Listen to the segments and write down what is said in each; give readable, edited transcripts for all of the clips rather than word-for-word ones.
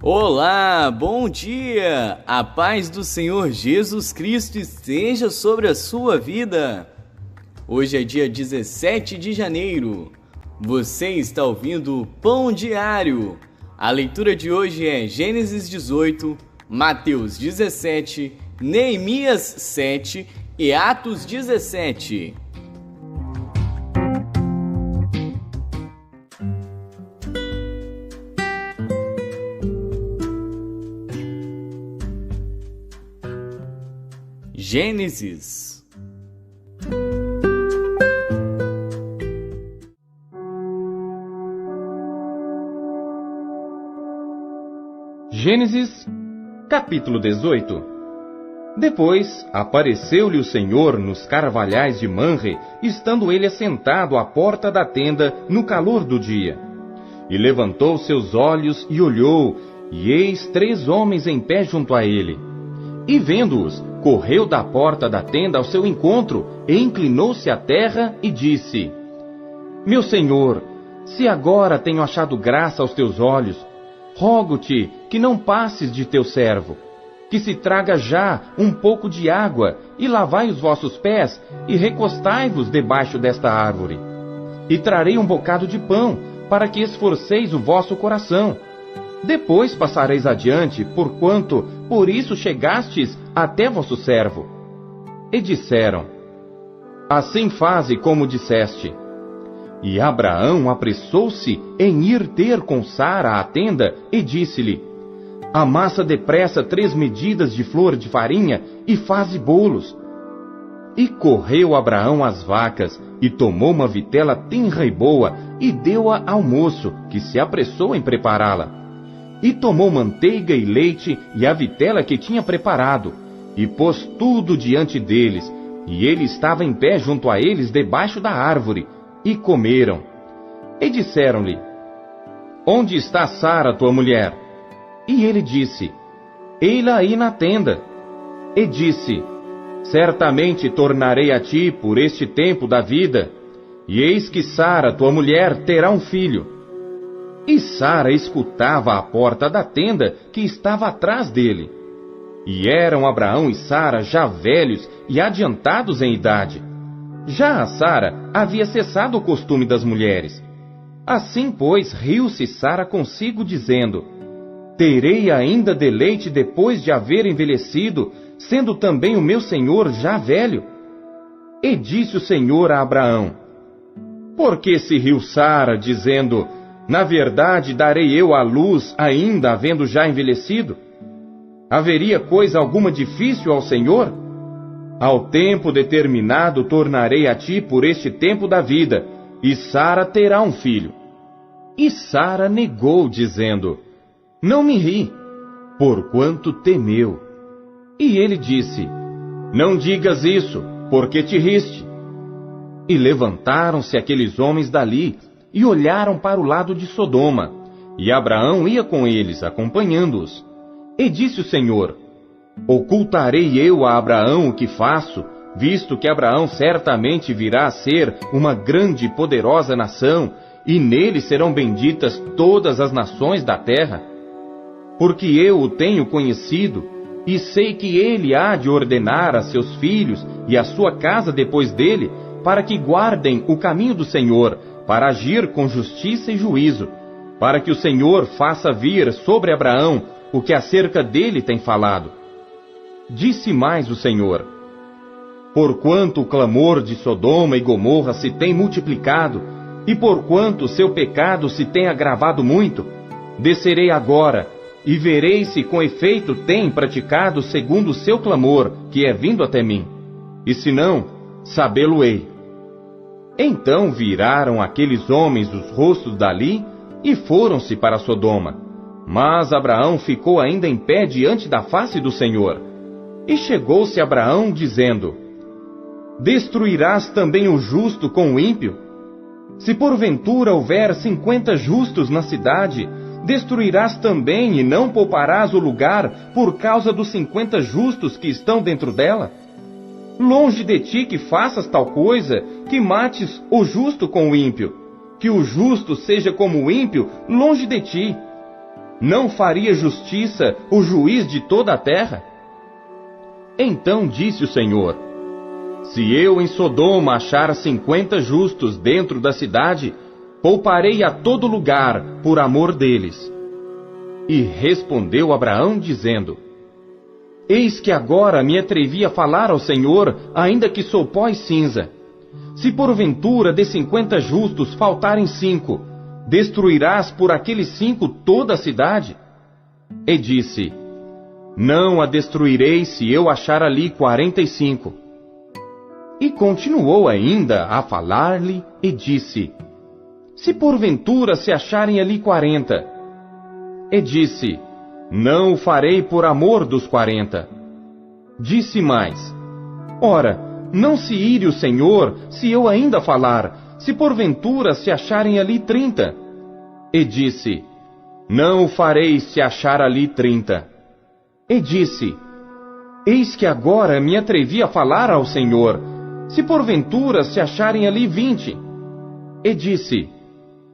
Olá, bom dia! A paz do Senhor Jesus Cristo esteja sobre a sua vida. Hoje é dia 17 de janeiro. Você está ouvindo o Pão Diário. A leitura de hoje é Gênesis 18, Mateus 17, Neemias 7 e Atos 17. Gênesis. Gênesis, capítulo 18. Depois apareceu-lhe o Senhor nos carvalhais de Manre, estando ele assentado à porta da tenda no calor do dia. E levantou seus olhos e olhou, e eis 3 homens em pé junto a ele. E vendo-os, correu da porta da tenda ao seu encontro, e inclinou-se à terra e disse: Meu senhor, se agora tenho achado graça aos teus olhos, rogo-te que não passes de teu servo, que se traga já um pouco de água, e lavai os vossos pés, e recostai-vos debaixo desta árvore. E trarei um bocado de pão, para que esforceis o vosso coração. Depois passareis adiante, porquanto por isso chegastes até vosso servo. E disseram: Assim faze como disseste. E Abraão apressou-se em ir ter com Sara à tenda, e disse-lhe: Amassa depressa 3 medidas de flor de farinha, e faze bolos. E correu Abraão às vacas, e tomou uma vitela tenra e boa, e deu-a ao moço, que se apressou em prepará-la. E tomou manteiga e leite e a vitela que tinha preparado, e pôs tudo diante deles, e ele estava em pé junto a eles debaixo da árvore, e comeram. E disseram-lhe: Onde está Sara, tua mulher? E ele disse: Ei-la aí na tenda. E disse: Certamente tornarei a ti por este tempo da vida, e eis que Sara, tua mulher, terá um filho. E Sara escutava à porta da tenda que estava atrás dele. E eram Abraão e Sara já velhos e adiantados em idade. Já a Sara havia cessado o costume das mulheres. Assim, pois, riu-se Sara consigo, dizendo: Terei ainda deleite depois de haver envelhecido, sendo também o meu senhor já velho? E disse o Senhor a Abraão: Por que se riu Sara, dizendo: Na verdade, darei eu à luz, ainda havendo já envelhecido? Haveria coisa alguma difícil ao Senhor? Ao tempo determinado tornarei a ti por este tempo da vida, e Sara terá um filho. E Sara negou, dizendo: Não me ri, porquanto temeu. E ele disse: Não digas isso, porque te riste. E levantaram-se aqueles homens dali, e olharam para o lado de Sodoma, e Abraão ia com eles, acompanhando-os. E disse o Senhor: Ocultarei eu a Abraão o que faço, visto que Abraão certamente virá a ser uma grande e poderosa nação, e nele serão benditas todas as nações da terra? Porque eu o tenho conhecido, e sei que ele há de ordenar a seus filhos e a sua casa depois dele, para que guardem o caminho do Senhor, para agir com justiça e juízo, para que o Senhor faça vir sobre Abraão o que acerca dele tem falado. Disse mais o Senhor: Porquanto o clamor de Sodoma e Gomorra se tem multiplicado, e porquanto seu pecado se tem agravado muito, descerei agora, e verei se com efeito tem praticado segundo o seu clamor, que é vindo até mim. E se não, sabê-lo-ei. Então viraram aqueles homens os rostos dali, e foram-se para Sodoma. Mas Abraão ficou ainda em pé diante da face do Senhor. E chegou-se Abraão, dizendo: Destruirás também o justo com o ímpio? Se porventura houver 50 justos na cidade, destruirás também e não pouparás o lugar por causa dos 50 justos que estão dentro dela? Longe de ti que faças tal coisa, que mates o justo com o ímpio. Que o justo seja como o ímpio, longe de ti. não faria justiça o juiz de toda a terra? Então disse o Senhor: se eu em Sodoma achar 50 justos dentro da cidade, pouparei a todo lugar por amor deles. E respondeu Abraão, dizendo: eis que agora me atrevi a falar ao Senhor, ainda que sou pó e cinza. Se porventura de 50 justos faltarem 5, destruirás por aqueles 5 toda a cidade? E disse: não a destruirei se eu achar ali 45. E continuou ainda a falar-lhe e disse: se porventura se acharem ali 40. E disse: não o farei por amor dos 40. Disse mais: ora, não se ire o Senhor se eu ainda falar, se porventura se acharem ali 30. E disse: não o farei se achar ali 30. E disse: eis que agora me atrevi a falar ao Senhor, se porventura se acharem ali 20. E disse: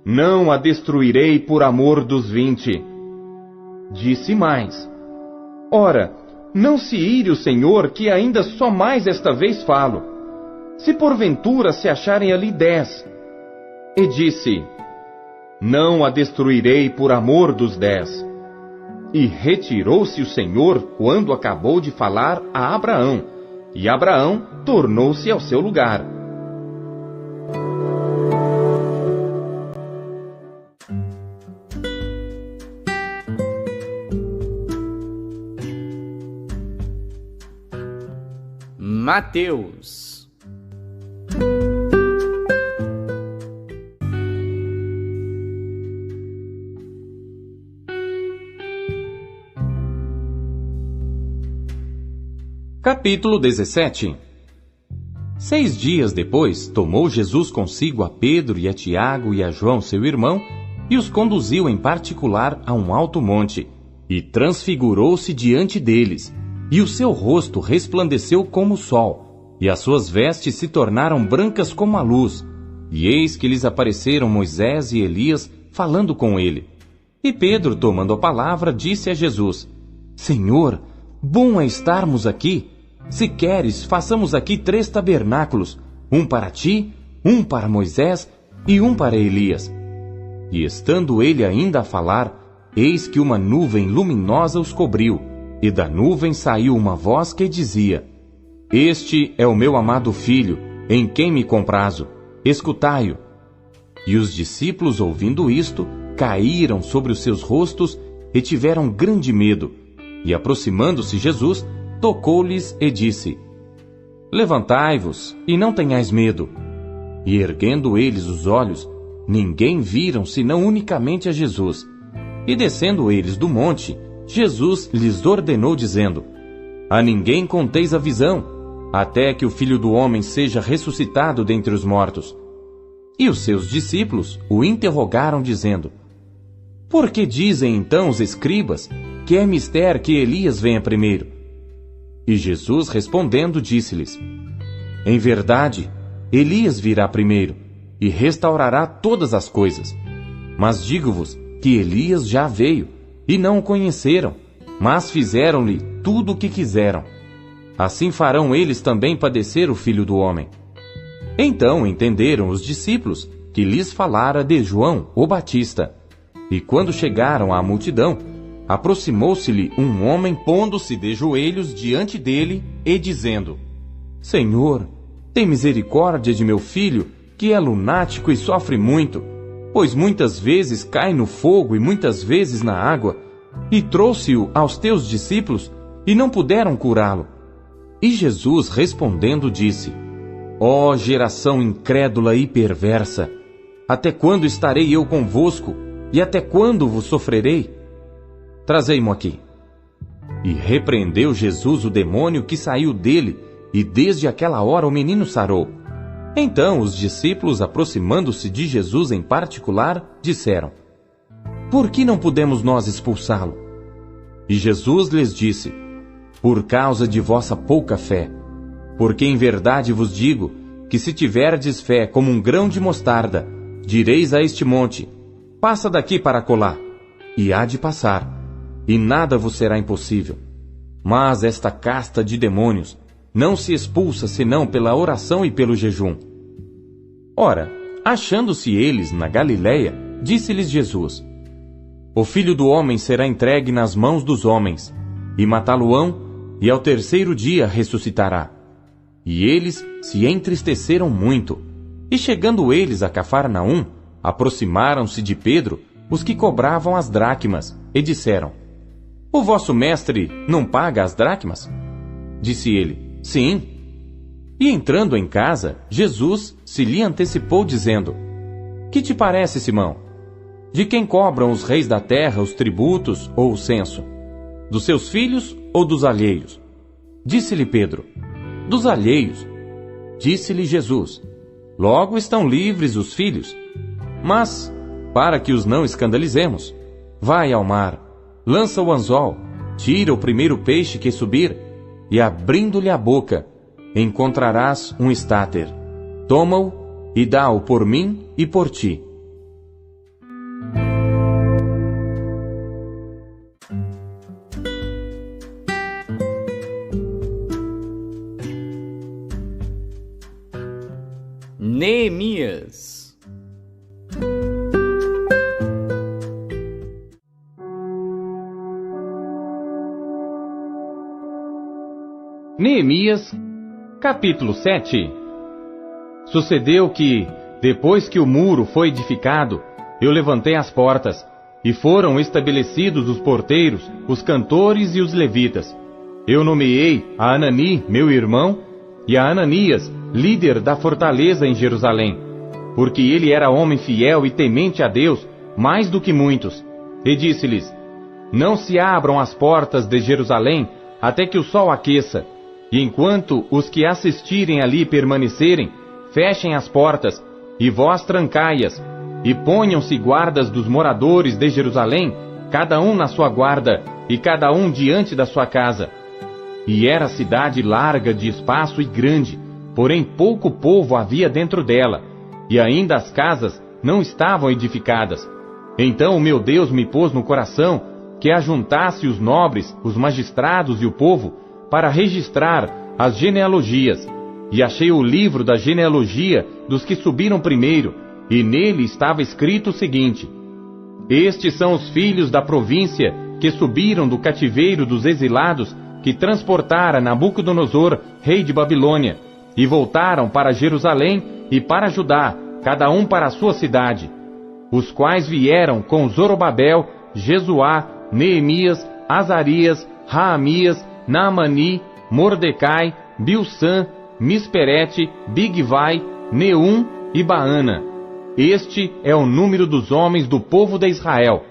não a destruirei por amor dos 20. Disse mais: ora, não se ire o Senhor, que ainda só mais esta vez falo, se porventura se acharem ali 10. E disse: não a destruirei por amor dos 10. E retirou-se o Senhor quando acabou de falar a Abraão, e Abraão tornou-se ao seu lugar. Mateus. Capítulo 17. 6 dias depois, tomou Jesus consigo a Pedro e a Tiago e a João seu irmão, e os conduziu em particular a um alto monte, e transfigurou-se diante deles, e o seu rosto resplandeceu como o sol, e as suas vestes se tornaram brancas como a luz. E eis que lhes apareceram Moisés e Elias, falando com ele. E Pedro, tomando a palavra, disse a Jesus: Senhor, bom é estarmos aqui. Se queres, façamos aqui 3 tabernáculos, um para ti, um para Moisés e um para Elias. E estando ele ainda a falar, eis que uma nuvem luminosa os cobriu, e da nuvem saiu uma voz que dizia: Este é o meu amado filho, em quem me comprazo, escutai-o. E os discípulos, ouvindo isto, caíram sobre os seus rostos e tiveram grande medo. E aproximando-se Jesus, tocou-lhes e disse: Levantai-vos, e não tenhais medo. E erguendo eles os olhos, ninguém viram senão unicamente a Jesus. E descendo eles do monte, Jesus lhes ordenou, dizendo: A ninguém conteis a visão, até que o Filho do Homem seja ressuscitado dentre os mortos. E os seus discípulos o interrogaram, dizendo: Por que dizem então os escribas que é mister que Elias venha primeiro? E Jesus, respondendo, disse-lhes: Em verdade, Elias virá primeiro, e restaurará todas as coisas. Mas digo-vos que Elias já veio, e não o conheceram, mas fizeram-lhe tudo o que quiseram. Assim farão eles também padecer o Filho do Homem. Então entenderam os discípulos que lhes falara de João, o Batista. E quando chegaram à multidão, aproximou-se-lhe um homem, pondo-se de joelhos diante dele e dizendo: Senhor, tem misericórdia de meu filho, que é lunático e sofre muito, pois muitas vezes cai no fogo e muitas vezes na água, e trouxe-o aos teus discípulos, e não puderam curá-lo. E Jesus, respondendo, disse: Ó geração incrédula e perversa, até quando estarei eu convosco, e até quando vos sofrerei? Trazei-mo aqui. E repreendeu Jesus o demônio que saiu dele, e desde aquela hora o menino sarou. Então os discípulos, aproximando-se de Jesus em particular, disseram: Por que não pudemos nós expulsá-lo? E Jesus lhes disse: Por causa de vossa pouca fé. Porque em verdade vos digo, que se tiverdes fé como um grão de mostarda, direis a este monte: Passa daqui para acolá, e há de passar, e nada vos será impossível. Mas esta casta de demônios não se expulsa senão pela oração e pelo jejum. Ora, achando-se eles na Galiléia, disse-lhes Jesus: O Filho do Homem será entregue nas mãos dos homens, e matá-lo-ão, e ao terceiro dia ressuscitará. E eles se entristeceram muito. E chegando eles a Cafarnaum, aproximaram-se de Pedro os que cobravam as dracmas, e disseram: O vosso mestre não paga as dracmas? Disse ele: Sim. E entrando em casa, Jesus se lhe antecipou, dizendo: Que te parece, Simão? De quem cobram os reis da terra os tributos ou o censo? Dos seus filhos ou dos alheios? Disse-lhe Pedro: Dos alheios. Disse-lhe Jesus: Logo estão livres os filhos. Mas, para que os não escandalizemos, vai ao mar, lança o anzol, tira o primeiro peixe que subir, e abrindo-lhe a boca, encontrarás um estáter. Toma-o e dá-o por mim e por ti. Neemias. Neemias, capítulo 7. Sucedeu que, depois que o muro foi edificado, eu levantei as portas, e foram estabelecidos os porteiros, os cantores e os levitas. Eu nomeei a Anani, meu irmão, e a Ananias, líder da fortaleza em Jerusalém, porque ele era homem fiel e temente a Deus, mais do que muitos. E disse-lhes: Não se abram as portas de Jerusalém até que o sol aqueça, e enquanto os que assistirem ali permanecerem, fechem as portas, e vós trancai-as, e ponham-se guardas dos moradores de Jerusalém, cada um na sua guarda, e cada um diante da sua casa. E era a cidade larga de espaço e grande, porém pouco povo havia dentro dela, e ainda as casas não estavam edificadas. Então o meu Deus me pôs no coração que ajuntasse os nobres, os magistrados e o povo, para registrar as genealogias. E achei o livro da genealogia dos que subiram primeiro, e nele estava escrito o seguinte: Estes são os filhos da província que subiram do cativeiro dos exilados que transportara Nabucodonosor, rei de Babilônia, e voltaram para Jerusalém e para Judá, cada um para a sua cidade, os quais vieram com Zorobabel, Jesuá, Neemias, Azarias, Raamias, Naamani, Mordecai, Bilsã, Misperete, Bigvai, Neum e Baana. Este é o número dos homens do povo de Israel.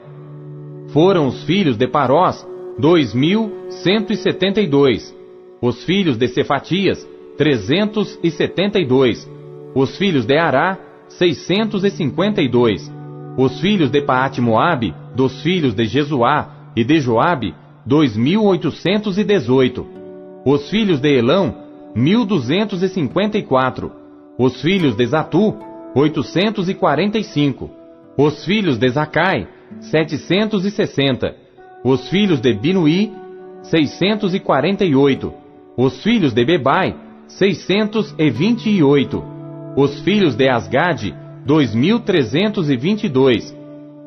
Foram os filhos de Parós, 2.172. Os filhos de Cefatias, 372. Os filhos de Ará, 652. Os filhos de Paate-Moabe, dos filhos de Jesuá e de Joabe, 2.818. Os filhos de Elão, 1.254. Os filhos de Zatu, 845. Os filhos de Zacai, 760. Os filhos de Binuí, 648. Os filhos de Bebai, 628. Os filhos de Asgade, 2.322.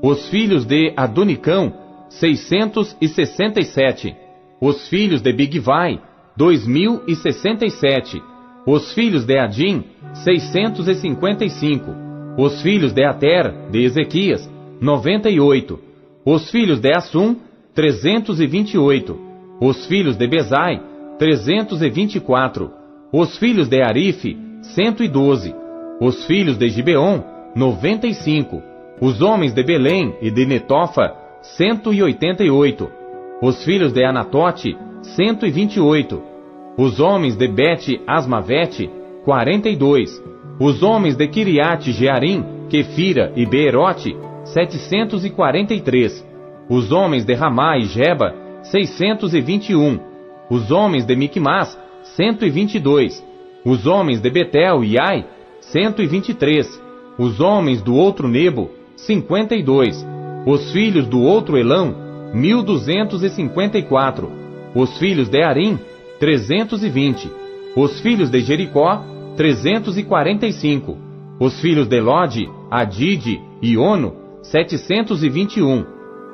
Os filhos de Adonicão, 667. Os filhos de Bigvai, 2.067. Os filhos de Adim, 655. Os filhos de Ater, de Ezequias, 98. Os filhos de Assum, 328. Os filhos de Bezai, 324. Os filhos de Arife, 112. Os filhos de Gibeon, 95. Os homens de Belém e de Netofa, 188. Os filhos de Anatote, 128. Os homens de Bet-Asmavete, 42. Os homens de Kiriate Jearim, Quefira e Beerote, 743. Os homens de Ramá e Geba, 621. Os homens de Miquimás, 122. Os homens de Betel e Ai, 123. Os homens do outro Nebo, 52. Os filhos do outro Elão, 1.254. Os filhos de Arim, 320. Os filhos de Jericó, 345. Os filhos de Lode, Adide e Ono, 721.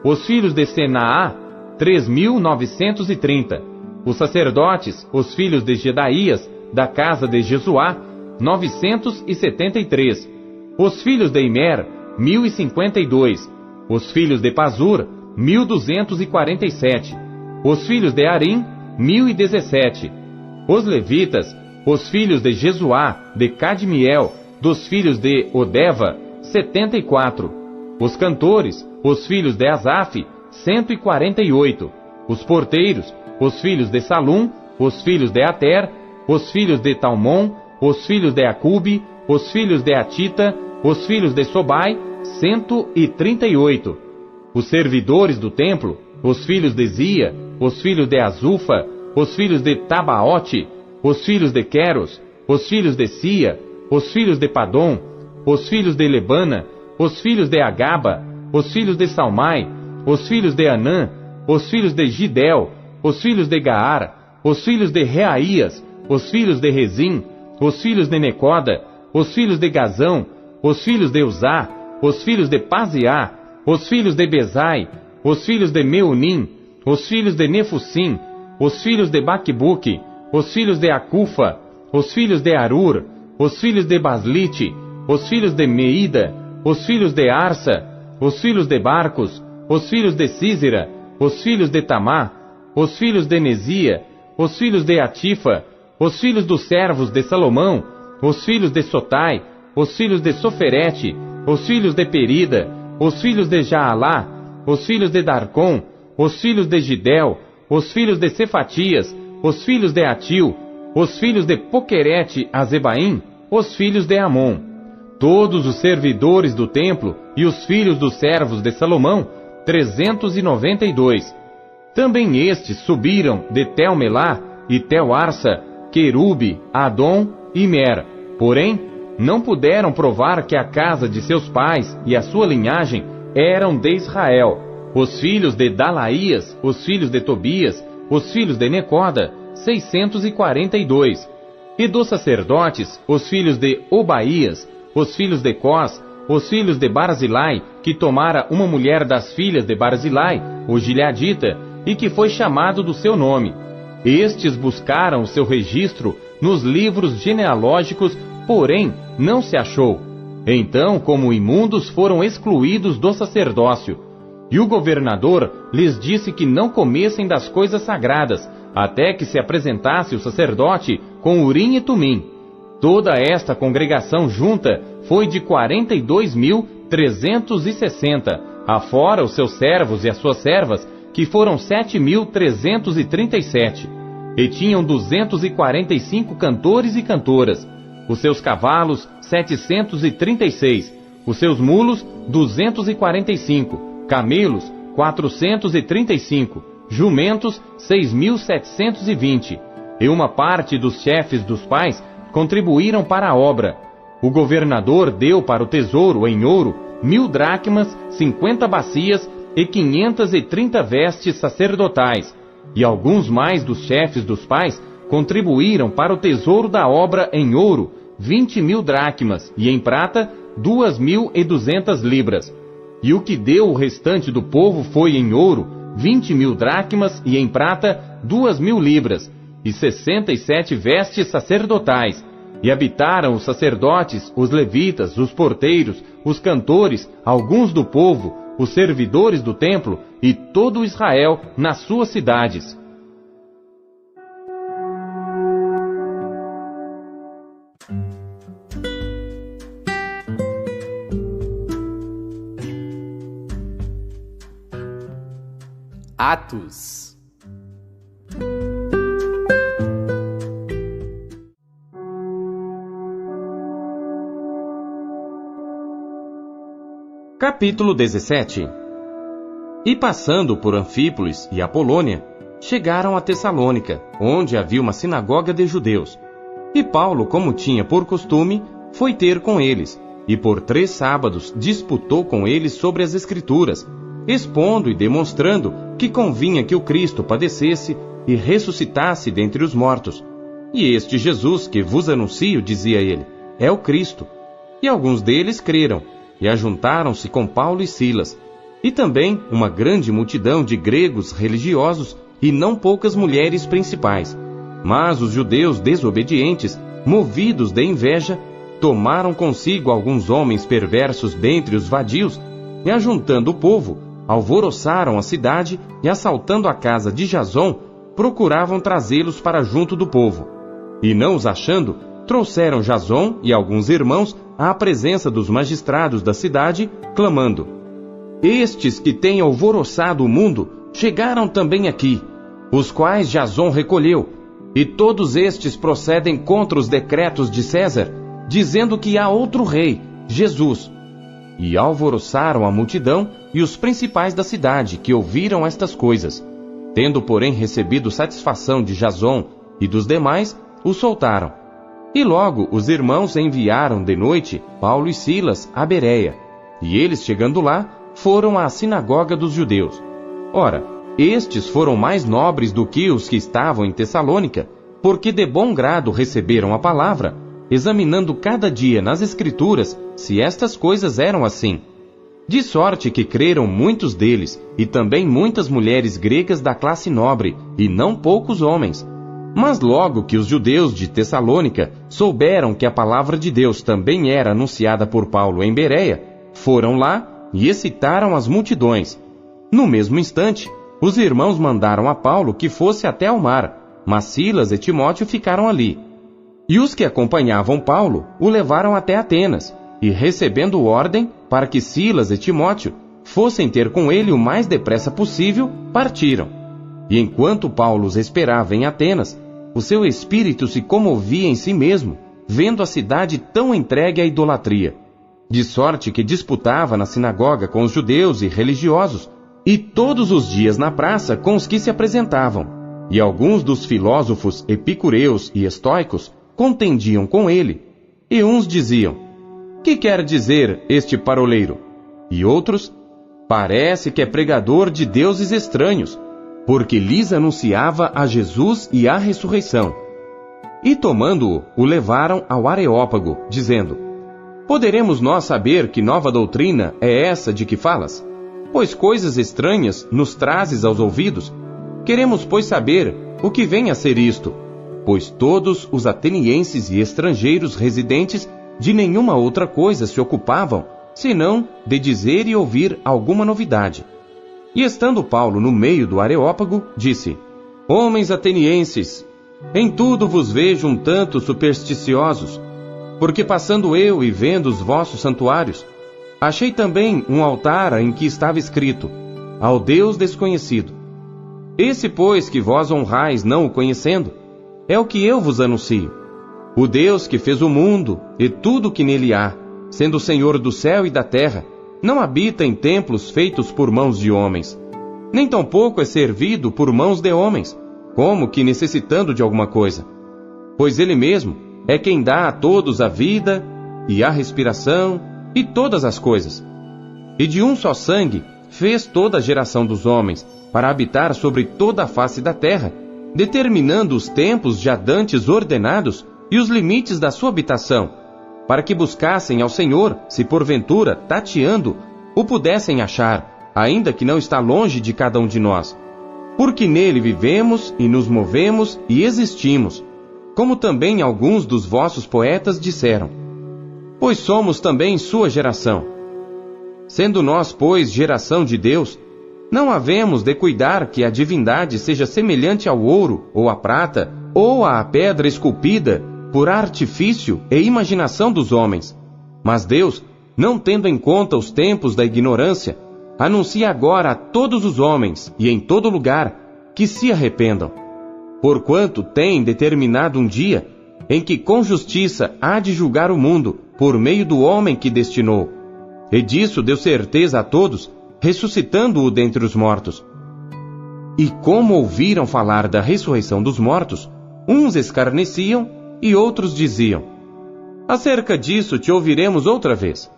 Os filhos de Senaá, 3.930. Os sacerdotes, os filhos de Jedaías, da casa de Jesuá, 973. Os filhos de Imer, 1.052. Os filhos de Pazur, 1.247. Os filhos de Arim, 1.017. Os levitas, os filhos de Jesuá, de Cadmiel, dos filhos de Odeva, 74. Os cantores, os filhos de Asaf, 148. Os porteiros, os filhos de Salum, os filhos de Ater, os filhos de Talmon, os filhos de Acube, os filhos de Atita, os filhos de Sobai, 138. Os servidores do templo, os filhos de Zia, os filhos de Azufa, os filhos de Tabaote, os filhos de Queros, os filhos de Sia, os filhos de Padom, os filhos de Lebana, os filhos de Agaba, os filhos de Salmai, os filhos de Anã, os filhos de Gidel, os filhos de Gaar, os filhos de Reaías, os filhos de Rezim, os filhos de Necoda, os filhos de Gazão, os filhos de Uzá, os filhos de Paziá, os filhos de Bezai, os filhos de Meunim, os filhos de Nefusim, os filhos de Baquebuque, os filhos de Acufa, os filhos de Arur, os filhos de Baslite, os filhos de Meida, os filhos de Arsa, os filhos de Barcos, os filhos de Císera, os filhos de Tamá, os filhos de Nezia, os filhos de Atifa, os filhos dos servos de Salomão, os filhos de Sotai, os filhos de Soferete, os filhos de Perida, os filhos de Jaalá, os filhos de Darcon, os filhos de Gidel, os filhos de Cefatias, os filhos de Atil, os filhos de Poquerete Azebaim, os filhos de Amon. Todos os servidores do templo e os filhos dos servos de Salomão, 392. Também estes subiram de Tel-Melá e Tel-Arsa, Querube, Adom e Mer. Porém, não puderam provar que a casa de seus pais e a sua linhagem eram de Israel. Os filhos de Dalaías, os filhos de Tobias, os filhos de Necoda, 642. E dos sacerdotes, os filhos de Obaías, os filhos de Cós, os filhos de Barzilai, que tomara uma mulher das filhas de Barzilai, o Gileadita, e que foi chamado do seu nome. Estes buscaram o seu registro nos livros genealógicos, porém não se achou. Então, como imundos, foram excluídos do sacerdócio. E o governador lhes disse que não comessem das coisas sagradas, até que se apresentasse o sacerdote com Urim e Tumim. Toda esta congregação junta foi de 42.360, afora os seus servos e as suas servas, que foram 7.337. E tinham 245 cantores e cantoras. Os seus cavalos, 736. Os seus mulos, 245. Camelos, 435. Jumentos, 6.720. E uma parte dos chefes dos pais contribuíram para a obra. O governador deu para o tesouro em ouro 1.000 dracmas, 50 bacias e 530 vestes sacerdotais. E alguns mais dos chefes dos pais contribuíram para o tesouro da obra em ouro 20.000 dracmas e em prata 2.200 libras. E o que deu o restante do povo foi em ouro 20.000 dracmas e em prata 2.000 libras e 67 vestes sacerdotais. E habitaram os sacerdotes, os levitas, os porteiros, os cantores, alguns do povo, os servidores do templo e todo Israel nas suas cidades. Atos. Capítulo 17. E passando por Anfípolis e Apolônia, chegaram a Tessalônica, onde havia uma sinagoga de judeus. E Paulo, como tinha por costume, foi ter com eles, e por 3 sábados disputou com eles sobre as Escrituras, expondo e demonstrando que convinha que o Cristo padecesse e ressuscitasse dentre os mortos. E este Jesus que vos anuncio, dizia ele, é o Cristo. E alguns deles creram, e ajuntaram-se com Paulo e Silas, e também uma grande multidão de gregos religiosos e não poucas mulheres principais. Mas os judeus desobedientes, movidos de inveja, tomaram consigo alguns homens perversos dentre os vadios, e ajuntando o povo, alvoroçaram a cidade e, assaltando a casa de Jason, procuravam trazê-los para junto do povo. E não os achando, trouxeram Jason e alguns irmãos à presença dos magistrados da cidade, clamando: Estes que têm alvoroçado o mundo chegaram também aqui, os quais Jason recolheu, e todos estes procedem contra os decretos de César, dizendo que há outro rei, Jesus. E alvoroçaram a multidão e os principais da cidade, que ouviram estas coisas. Tendo, porém, recebido satisfação de Jason e dos demais, o soltaram. E logo os irmãos enviaram de noite Paulo e Silas a Bereia, e eles, chegando lá, foram à sinagoga dos judeus. Ora, estes foram mais nobres do que os que estavam em Tessalônica, porque de bom grado receberam a palavra, examinando cada dia nas Escrituras se estas coisas eram assim. De sorte que creram muitos deles, e também muitas mulheres gregas da classe nobre, e não poucos homens. Mas logo que os judeus de Tessalônica souberam que a palavra de Deus também era anunciada por Paulo em Bereia, foram lá e excitaram as multidões. No mesmo instante, os irmãos mandaram a Paulo que fosse até ao mar, mas Silas e Timóteo ficaram ali. E os que acompanhavam Paulo o levaram até Atenas, e recebendo ordem para que Silas e Timóteo fossem ter com ele o mais depressa possível, partiram. E enquanto Paulo os esperava em Atenas, o seu espírito se comovia em si mesmo, vendo a cidade tão entregue à idolatria, de sorte que disputava na sinagoga com os judeus e religiosos, e todos os dias na praça com os que se apresentavam. E alguns dos filósofos epicureus e estoicos contendiam com ele, e uns diziam: que quer dizer este paroleiro? E outros: parece que é pregador de deuses estranhos, porque lhes anunciava a Jesus e a ressurreição. E tomando-o, o levaram ao Areópago, dizendo: poderemos nós saber que nova doutrina é essa de que falas? Pois coisas estranhas nos trazes aos ouvidos. Queremos, pois, saber o que vem a ser isto, pois todos os atenienses e estrangeiros residentes de nenhuma outra coisa se ocupavam, senão de dizer e ouvir alguma novidade. E estando Paulo no meio do Areópago, disse: homens atenienses, em tudo vos vejo um tanto supersticiosos, porque passando eu e vendo os vossos santuários, achei também um altar em que estava escrito: ao Deus desconhecido. Esse, pois, que vós honrais não o conhecendo, é o que eu vos anuncio. O Deus que fez o mundo e tudo o que nele há, sendo o Senhor do céu e da terra, não habita em templos feitos por mãos de homens, nem tampouco é servido por mãos de homens, como que necessitando de alguma coisa. Pois ele mesmo é quem dá a todos a vida e a respiração e todas as coisas. E de um só sangue fez toda a geração dos homens, para habitar sobre toda a face da terra, determinando os tempos já dantes ordenados e os limites da sua habitação, para que buscassem ao Senhor, se porventura, tateando, o pudessem achar, ainda que não está longe de cada um de nós. Porque nele vivemos e nos movemos e existimos, como também alguns dos vossos poetas disseram. Pois somos também sua geração. Sendo nós, pois, geração de Deus, não havemos de cuidar que a divindade seja semelhante ao ouro, ou à prata, ou à pedra esculpida, por artifício e imaginação dos homens. Mas Deus, não tendo em conta os tempos da ignorância, anuncia agora a todos os homens, e em todo lugar, que se arrependam. Porquanto tem determinado um dia, em que com justiça há de julgar o mundo, por meio do homem que destinou. E disso deu certeza a todos, ressuscitando-o dentre os mortos. E como ouviram falar da ressurreição dos mortos, uns escarneciam e outros diziam: acerca disso te ouviremos outra vez.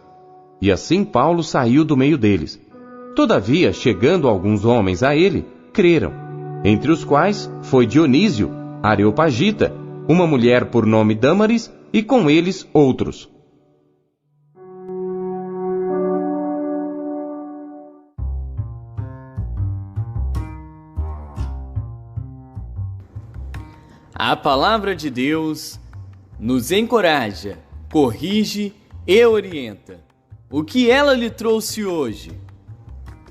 E assim Paulo saiu do meio deles. Todavia, chegando alguns homens a ele, creram, entre os quais foi Dionísio, Areopagita, uma mulher por nome Dâmaris, e com eles outros. A palavra de Deus nos encoraja, corrige e orienta. O que ela lhe trouxe hoje?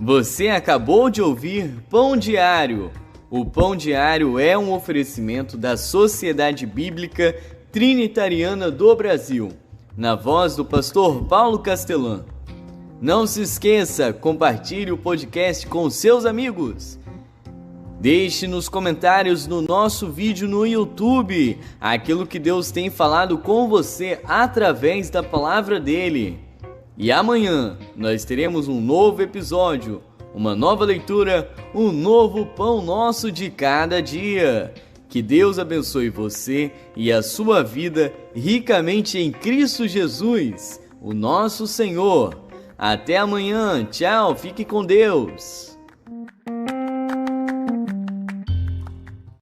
Você acabou de ouvir Pão Diário. O Pão Diário é um oferecimento da Sociedade Bíblica Trinitariana do Brasil, na voz do pastor Paulo Castelã. Não se esqueça, compartilhe o podcast com seus amigos. Deixe nos comentários no nosso vídeo no YouTube aquilo que Deus tem falado com você através da palavra dele. E amanhã nós teremos um novo episódio, uma nova leitura, um novo pão nosso de cada dia. Que Deus abençoe você e a sua vida ricamente em Cristo Jesus, o nosso Senhor. Até amanhã, tchau, fique com Deus.